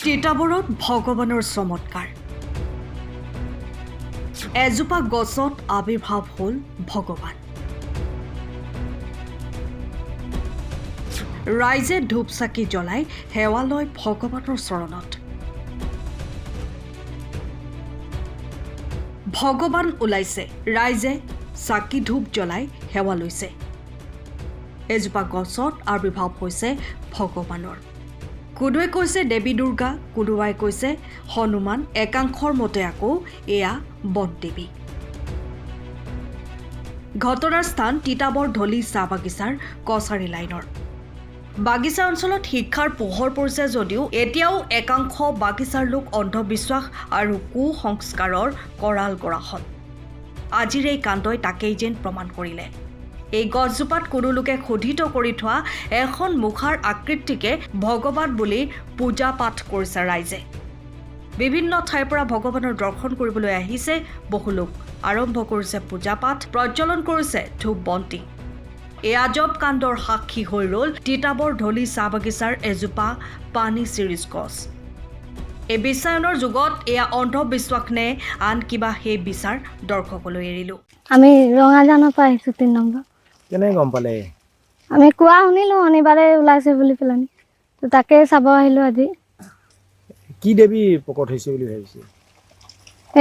তিতাবৰত ভগৱানৰ চমৎকাৰ এজোপা গছত আবিৰ্ভাৱ হ'ল ভগৱান ৰাইজে ধূপ চাকি জ্বলাই সেৱা লয় ভগৱানৰ চৰণত ভগৱান ওলাইছে ৰাইজে চাকি ধূপ জ্বলাই সেৱা লৈছে এজোপা গছত আবিৰ্ভাৱ হৈছে ভগৱানৰ কোনোৱে কৈছে দেৱী দুৰ্গা কোনোবাই কৈছে হনুমান একাংশৰ মতে আকৌ এয়া বনদেৱী ঘটনাৰ স্থান তিতাবৰ ধলি চাহ বাগিচাৰ কছাৰী লাইনৰ বাগিচা অঞ্চলত শিক্ষাৰ পোহৰ পৰিছে যদিও এতিয়াও একাংশ বাগিচাৰ লোক অন্ধবিশ্বাস আৰু কুসংস্কাৰৰ কৰাল গৰাহত আজিৰ এই কাণ্ডই তাকেই যেন প্ৰমাণ কৰিলে এই গছজোপাত কোনো লোকে খোদিত কৰি থোৱা এখন মুখাৰ আকৃতিকে ভগৱান বুলি পূজা পাঠ কৰিছে ৰাইজে বিভিন্ন ঠাইৰ পৰা ভগৱানৰ দৰ্শন কৰিবলৈ আহিছে বহু লোক আৰম্ভ কৰিছে পূজা পাঠ প্ৰজ্বলন কৰিছে ধূপ বন্তি এই আজব কাণ্ডৰ সাক্ষী হৈ ৰল তিতাবৰ ধলি চাহ বাগিচাৰ এজোপা পানী চিৰিজ গছ এই বিশ্বায়নৰ যুগত এয়া অন্ধবিশ্বাস নে আন কিবা সেই বিচাৰ দৰ্শকলৈ এৰিলো আমি ৰঙাজানৰ পৰা আহিছো 3 নম্বৰ কেনে গম পালে আমি কোৱা শুনিলো শনিবাৰে ওলাইছে বুলি পেলানি তো তাকে চাব আহিলো আজি কি দেৱী প্ৰকট হৈছে বুলি ভাবিছে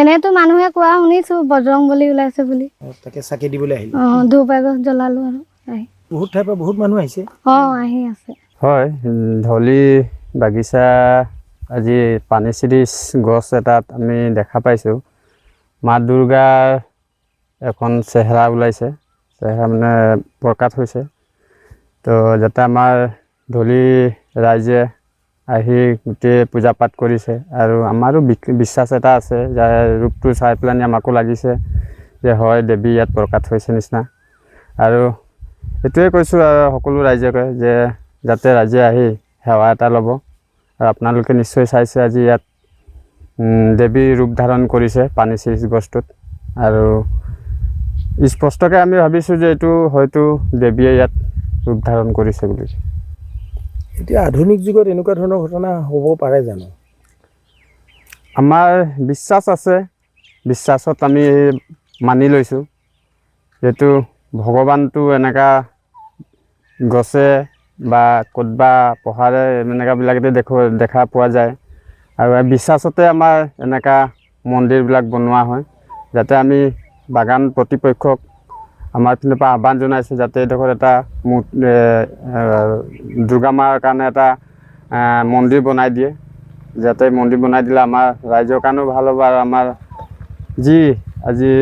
এনেতো মানুহে কোৱা শুনিছো বজৰং বলি ওলাইছে বুলি তাকে চাকি দিবলৈ আহিলে ধূপ এগছ জ্বলালো আৰু আহি বহুত ঠাইৰ পৰা বহুত মানুহ আহিছে আহি আছে হয় ধলি বাগিচা আজি পানী চিৰিজ গছ এটাত আমি দেখা পাইছোঁ মা দুৰ্গাৰ এখন চেহেৰা ওলাইছে চেহেৰা মানে প্ৰকাশ হৈছে তো যাতে আমাৰ ধলি ৰাইজে আহি গোটেই পূজা পাঠ কৰিছে আৰু আমাৰো বিশ্বাস এটা আছে যে ৰূপটো চাই পেলাই আমাকো লাগিছে যে হয় দেৱী ইয়াত প্ৰকাশ হৈছে নিচিনা আৰু এইটোৱে কৈছোঁ আৰু সকলো ৰাইজে কয় যে যাতে ৰাইজে আহি সেৱা এটা ল'ব আৰু আপোনালোকে নিশ্চয় চাইছে আজি ইয়াত দেৱী ৰূপ ধাৰণ কৰিছে পানী চিৰিজ গছটোত আৰু স্পষ্টকৈ আমি ভাবিছোঁ যে এইটো হয়তো দেৱীয়ে ইয়াত ৰূপ ধাৰণ কৰিছে বুলি এতিয়া আধুনিক যুগত এনেকুৱা ধৰণৰ ঘটনা হ'ব পাৰে জানো আমাৰ বিশ্বাস আছে বিশ্বাসত আমি মানি লৈছোঁ যিহেতু ভগৱানটো এনেকুৱা গছে বা ক'তবা পহাৰে এনেকুৱাবিলাকতে দেখা পোৱা যায় আৰু বিশ্বাসতে আমাৰ এনেকুৱা মন্দিৰবিলাক বনোৱা হয় যাতে আমি বাগান কৰ্তৃপক্ষক আমাৰ পিনৰ পৰা আহ্বান জনাইছোঁ যাতে এইডোখৰত এটা দুৰ্গা মাৰ কাৰণে এটা মন্দিৰ বনাই দিয়ে যাতে মন্দিৰ বনাই দিলে আমাৰ ৰাইজৰ কাৰণেও ভাল হ'ব আৰু আমাৰ যি আজি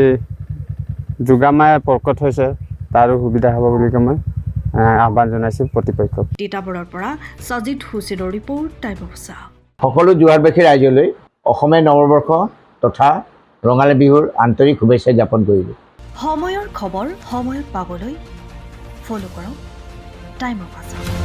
দুৰ্গা মায়ে প্ৰকট হৈছে তাৰো সুবিধা হ'ব বুলি মই আহ্বান জনাইছোঁ কৰ্তৃপক্ষক তিতাবৰৰ পৰা সজিত হুছেইনৰ ৰিপৰ্ট টাইম অফ চাহ সকলো জোৱাৰবাসী ৰাইজলৈ অসমীয়া নৱবৰ্ষ তথা ৰঙালী বিহুৰ আন্তৰিক শুভেচ্ছা জ্ঞাপন কৰিলোঁ সময়ৰ খবৰ সময়ত পাবলৈ ফলো কৰক টাইম অফ চাহ